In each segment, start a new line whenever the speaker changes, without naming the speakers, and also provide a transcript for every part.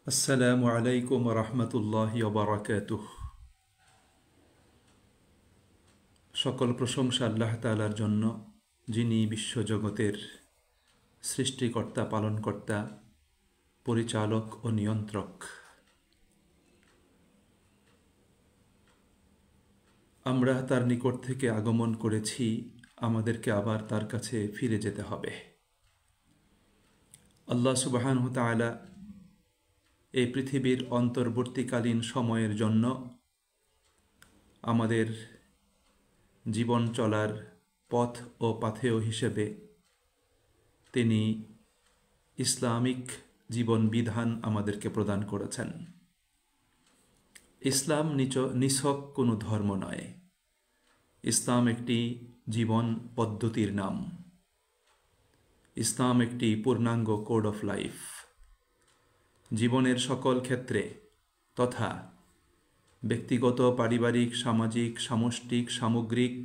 আসসালামু আলাইকুম রহমতুল্লাহি ওয়া বারাকাতুহ। সকল প্রশংসা আল্লাহ তাআলার জন্য, যিনি বিশ্বজগতের সৃষ্টিকর্তা, পালনকর্তা, পরিচালক ও নিয়ন্ত্রক। আমরা তার নিকট থেকে আগমন করেছি, আমাদেরকে আবার তার কাছে ফিরে যেতে হবে। আল্লাহ সুবহানাহু ওয়া তাআলা এই পৃথিবীর অন্তর্বর্তীকালীন সময়ের জন্য আমাদের জীবন চলার পথ ও পাথেয় হিসেবে তিনি ইসলামিক জীবন বিধান আমাদেরকে প্রদান করেছেন। ইসলাম নিছক কোনো ধর্ম নয়, ইসলাম একটি জীবন পদ্ধতির নাম। ইসলাম একটি পূর্ণাঙ্গ কোড অফ লাইফ। জীবনের সকল ক্ষেত্রে তথা ব্যক্তিগত, পারিবারিক, সামাজিক, সামষ্টিক, সামগ্রিক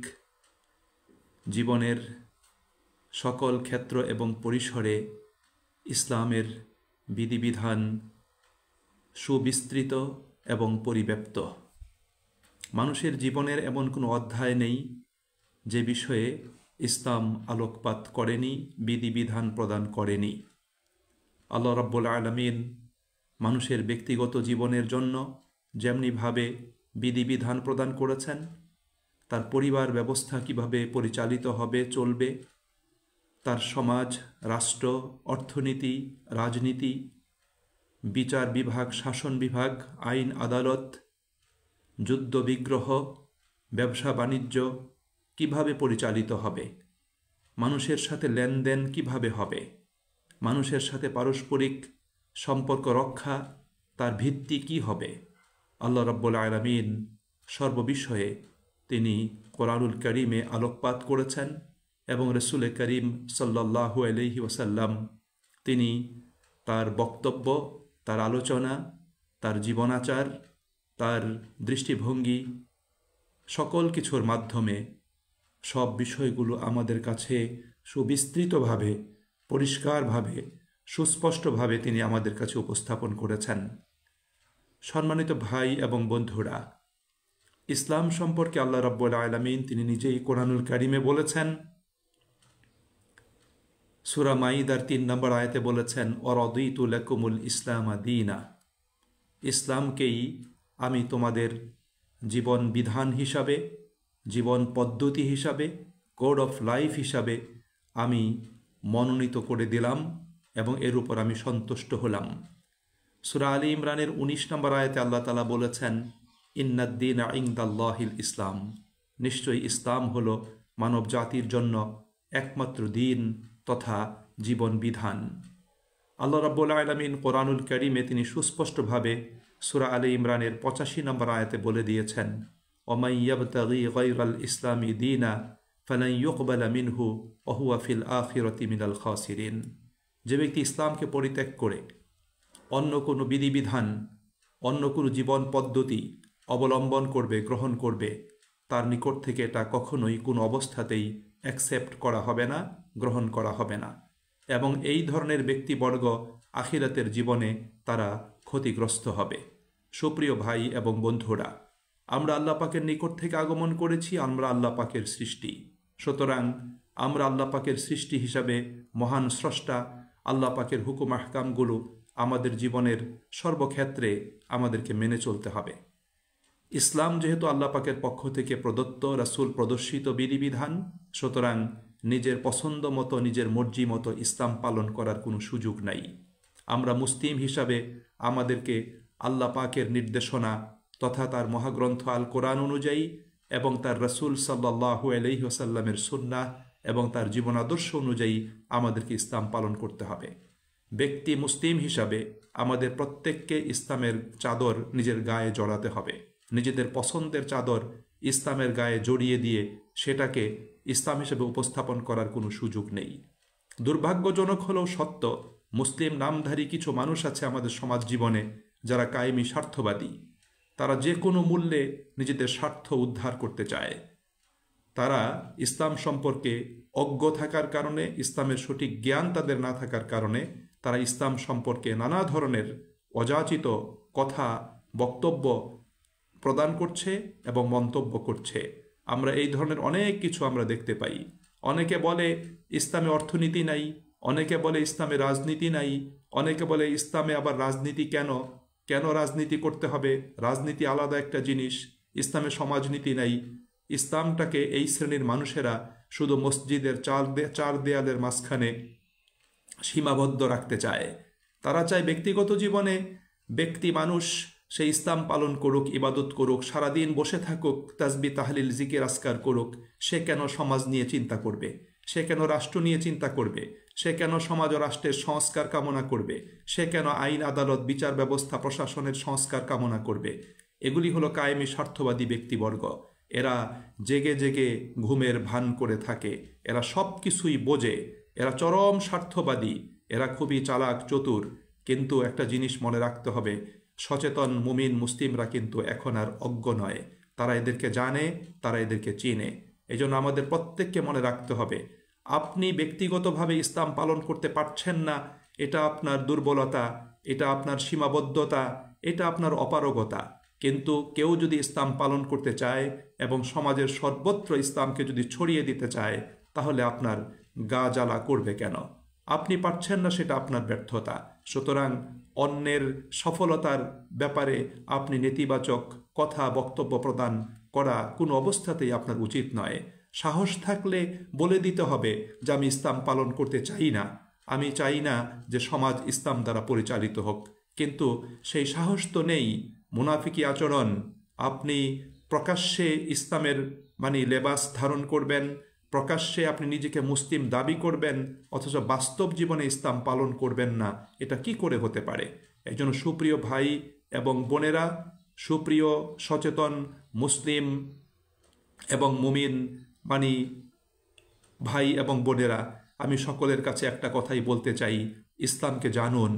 জীবনের সকল ক্ষেত্র এবং পরিসরে ইসলামের বিধিবিধান সুবিস্তৃত এবং পরিব্যাপ্ত। মানুষের জীবনের এমন কোনো অধ্যায় নেই যে বিষয়ে ইসলাম আলোকপাত করেনি, বিধিবিধান প্রদান করেনি। আল্লাহ রাব্বুল আলামিন মানুষের ব্যক্তিগত জীবনের জন্য যেমনিভাবে বিধিবিধান প্রদান করেছেন, তার পরিবার ব্যবস্থা কিভাবে পরিচালিত হবে, চলবে, তার সমাজ, রাষ্ট্র, অর্থনীতি, রাজনীতি, বিচার বিভাগ, শাসন বিভাগ, আইন আদালত, যুদ্ধ বিগ্রহ, ব্যবসা বাণিজ্য কিভাবে পরিচালিত হবে, মানুষের সাথে লেনদেন কিভাবে হবে, মানুষের সাথে পারস্পরিক সম্পর্ক রক্ষা, তার ভিত্তি কি হবে, আল্লাহ রাব্বুল আলামিন সর্ববিষয়ে তিনি কোরআনুল কারীমে আলোকপাত করেছেন এবং রাসূল করিম সাল্লাল্লাহু আলাইহি ওয়াসাল্লাম তিনি তার বক্তব্য, তার আলোচনা, তার জীবনাচার, তার দৃষ্টিভঙ্গি সকল কিছুর মাধ্যমে সব বিষয়গুলো আমাদের কাছে সুবিস্তৃতভাবে, পরিষ্কারভাবে, সুস্পষ্টভাবে তিনি আমাদের কাছে উপস্থাপন করেছেন। সম্মানিত ভাই এবং বন্ধুরা, ইসলাম সম্পর্কে আল্লাহ রাব্বুল আলামিন তিনি নিজেই কোরআনুল কারীমে বলেছেন, সূরা মাইদার ৩ নম্বর আয়াতে বলেছেন, ওয়ারাদিতু লাকুমুল ইসলামা দীনা। ইসলামকেই আমি তোমাদের জীবন বিধান হিসাবে, জীবন পদ্ধতি হিসাবে, কোড অফ লাইফ হিসাবে আমি মনোনীত করে দিলাম এবং এর উপর আমি সন্তুষ্ট হলাম। সূরা আলী ইমরানের ১৯ নম্বর আয়াতে আল্লাহ তাআলা বলেছেন, ইন্নাদ-দীনা ইনদাল্লাহিল ইসলাম। নিশ্চয়ই ইসলাম হলো মানব জাতির জন্য একমাত্র দিন তথা জীবন বিধান। আল্লাহ রাব্বুল আলামিন কোরআনুল কারীমে তিনি সুস্পষ্টভাবে সূরা আলী ইমরানের ৮৫ নম্বর আয়াতে বলে দিয়েছেন, ওয়ামান ইয়াবতাগি গায়রাল ইসলামি দীনা ফালান ইউকবালা মিনহু ওয়া হুয়া ফিল আখিরাতি মিনাল খাসিরিন। যে ব্যক্তি ইসলামকে পরিত্যাগ করে অন্য কোনো বিধিবিধান, অন্য কোনো জীবন পদ্ধতি অবলম্বন করবে, গ্রহণ করবে, তার নিকট থেকে এটা কখনোই কোনো অবস্থাতেই অ্যাকসেপ্ট করা হবে না, গ্রহণ করা হবে না। এবং এই ধরনের ব্যক্তিবর্গ আখিরাতের জীবনে তারা ক্ষতিগ্রস্ত হবে। সুপ্রিয় ভাই এবং বন্ধুরা, আমরা আল্লাহ পাকের নিকট থেকে আগমন করেছি, আমরা আল্লাহ পাকের সৃষ্টি। সুতরাং আমরা আল্লাহ পাকের সৃষ্টি হিসাবে মহান স্রষ্টা আল্লাহ পাকের হুকুম আহকামগুলো আমাদের জীবনের সর্বক্ষেত্রে আমাদেরকে মেনে চলতে হবে। ইসলাম যেহেতু আল্লাহ পাকের পক্ষ থেকে প্রদত্ত, রাসূল প্রদর্শিত বিধিবিধান, সুতরাং নিজের পছন্দ মতো, নিজের মর্জি মতো ইসলাম পালন করার কোনো সুযোগ নাই। আমরা মুসলিম হিসাবে আমাদেরকে আল্লাহ পাকের নির্দেশনা তথা তার মহাগ্রন্থ আল কোরআন অনুযায়ী এবং তার রাসূল সাল্লাল্লাহু আলাইহি ওয়াসাল্লামের সুন্নাহ এবং তার জীবন আদর্শ অনুযায়ী আমাদেরকে ইসলাম পালন করতে হবে। ব্যক্তি মুসলিম হিসাবে আমাদের প্রত্যেককে ইসলামের চাদর নিজের গায়ে জড়াতে হবে। নিজেদের পছন্দের চাদর ইসলামের গায়ে জড়িয়ে দিয়ে সেটাকে ইসলাম হিসেবে উপস্থাপন করার কোনো সুযোগ নেই। দুর্ভাগ্যজনক হলেও সত্য, মুসলিম নামধারী কিছু মানুষ আছে আমাদের সমাজ জীবনে যারা কায়েমি স্বার্থবাদী। তারা যে কোনো মূল্যে নিজেদের স্বার্থ উদ্ধার করতে চায়। তারা ইসলাম সম্পর্কে অজ্ঞ থাকার কারণে, ইসলামের সঠিক জ্ঞান তাদের না থাকার কারণে তারা ইসলাম সম্পর্কে নানা ধরনের অযাচিত কথা বক্তব্য প্রদান করছে এবং মন্তব্য করছে। আমরা এই ধরনের অনেক কিছু আমরা দেখতে পাই। অনেকে বলে ইসলামে অর্থনীতি নাই, অনেকে বলে ইসলামে রাজনীতি নাই, অনেকে বলে ইসলামে আবার রাজনীতি কেন রাজনীতি করতে হবে, রাজনীতি আলাদা একটা জিনিস, ইসলামে সমাজনীতি নাই। ইসলামটাকে এই শ্রেণীর মানুষেরা শুধু মসজিদের চার দেয়ালের মাঝখানে সীমাবদ্ধ রাখতে চায়। তারা চায় ব্যক্তিগত জীবনে ব্যক্তি মানুষ সে ইসলাম পালন করুক, ইবাদত করুক, সারাদিন বসে থাকুক, তাসবিহ তাহলিল জিকির আসকার করুক। সে কেন সমাজ নিয়ে চিন্তা করবে, সে কেন রাষ্ট্র নিয়ে চিন্তা করবে, সে কেন সমাজ ও রাষ্ট্রের সংস্কার কামনা করবে, সে কেন আইন আদালত বিচার ব্যবস্থা প্রশাসনের সংস্কার কামনা করবে। এগুলি হলো কায়েমি স্বার্থবাদী ব্যক্তিবর্গ। এরা জেগে জেগে ঘুমের ভান করে থাকে, এরা সব কিছুই বোঝে, এরা চরম স্বার্থবাদী, এরা খুবই চালাক চতুর। কিন্তু একটা জিনিস মনে রাখতে হবে, সচেতন মুমিন মুসলিমরা কিন্তু এখন আর অজ্ঞ নয়। তারা এদেরকে জানে, তারা এদেরকে চিনে। এই জন্য আমাদের প্রত্যেককে মনে রাখতে হবে, আপনি ব্যক্তিগতভাবে ইসলাম পালন করতে পারছেন না, এটা আপনার দুর্বলতা, এটা আপনার সীমাবদ্ধতা, এটা আপনার অপারগতা। কিন্তু কেউ যদি ইসলাম পালন করতে চায় এবং সমাজের সর্বত্র ইসলামকে যদি ছড়িয়ে দিতে চায়, তাহলে আপনার গা জ্বালা করবে কেন? আপনি পারছেন না, সেটা আপনার ব্যর্থতা। সুতরাং অন্যের সফলতার ব্যাপারে আপনি নেতিবাচক কথা বক্তব্য প্রদান করা কোনো অবস্থাতেই আপনার উচিত নয়। সাহস থাকলে বলে দিতে হবে যে আমি ইসলাম পালন করতে চাই না, আমি চাই না যে সমাজ ইসলাম দ্বারা পরিচালিত হোক। কিন্তু সেই সাহস তো নেই। মুনাফিকি আচরণ, আপনি প্রকাশ্যে ইসলামের লেবাস ধারণ করবেন, প্রকাশ্যে আপনি নিজেকে মুসলিম দাবি করবেন, অথচ বাস্তব জীবনে ইসলাম পালন করবেন না, এটা কি করে হতে পারে? এই জন্য সুপ্রিয় ভাই এবং বোনেরা, সুপ্রিয় সচেতন মুসলিম এবং মুমিন ভাই এবং বোনেরা, আমি সকলের কাছে একটা কথাই বলতে চাই, ইসলামকে জানুন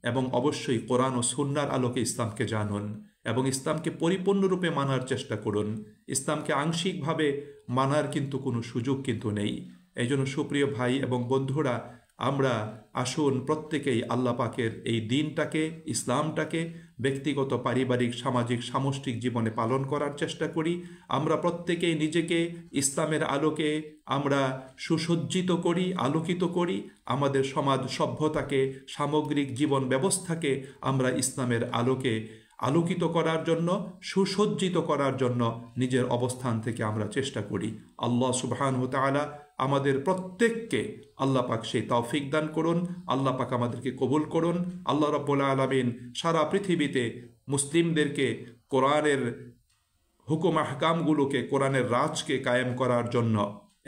এবং অবশ্যই কোরআন ও সুন্নাহর আলোকে ইসলামকে জানুন এবং ইসলামকে পরিপূর্ণরূপে মানার চেষ্টা করুন। ইসলামকে আংশিকভাবে মানার কিন্তু কোনো সুযোগ কিন্তু নেই। এই জন্য সুপ্রিয় ভাই এবং বন্ধুরা, আমরা আসুন প্রত্যেকেই আল্লাহ পাকের এই দিনটাকে, ইসলামটাকে ব্যক্তিগত, পারিবারিক, সামাজিক, সামষ্টিক জীবনে পালন করার চেষ্টা করি। আমরা প্রত্যেকেই নিজেকে ইসলামের আলোকে আমরা সুসজ্জিত করি, আলোকিত করি। আমাদের সমাজ সভ্যতাকে, সামগ্রিক জীবন ব্যবস্থাকে আমরা ইসলামের আলোকে আলোকিত করার জন্য, সুসজ্জিত করার জন্য নিজের অবস্থান থেকে আমরা চেষ্টা করি। আল্লাহ সুবহানাহু ওয়া তাআলা আমাদের প্রত্যেককে আল্লাহ পাক সেই তৌফিক দান করুন। আল্লাহ পাক আমাদেরকে কবুল করুন। আল্লাহ রাব্বুল আলামিন সারা পৃথিবীতে মুসলিমদেরকে কোরআনের হুকুম আহকামগুলোকে, কোরআনের রাজকে কায়েম করার জন্য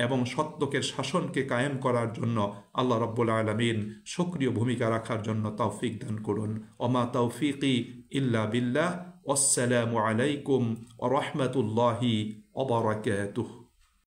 এবং সত্যকের শাসনকে কায়েম করার জন্য আল্লাহ রাব্বুল আলামিন সক্রিয় ভূমিকা রাখার জন্য তৌফিক দান করুন। ওমা তৌফিকি ইল্লা বিল্লাহ। আসসালামু আলাইকুম ওয়া রাহমাতুল্লাহি ওয়া বারাকাতুহু।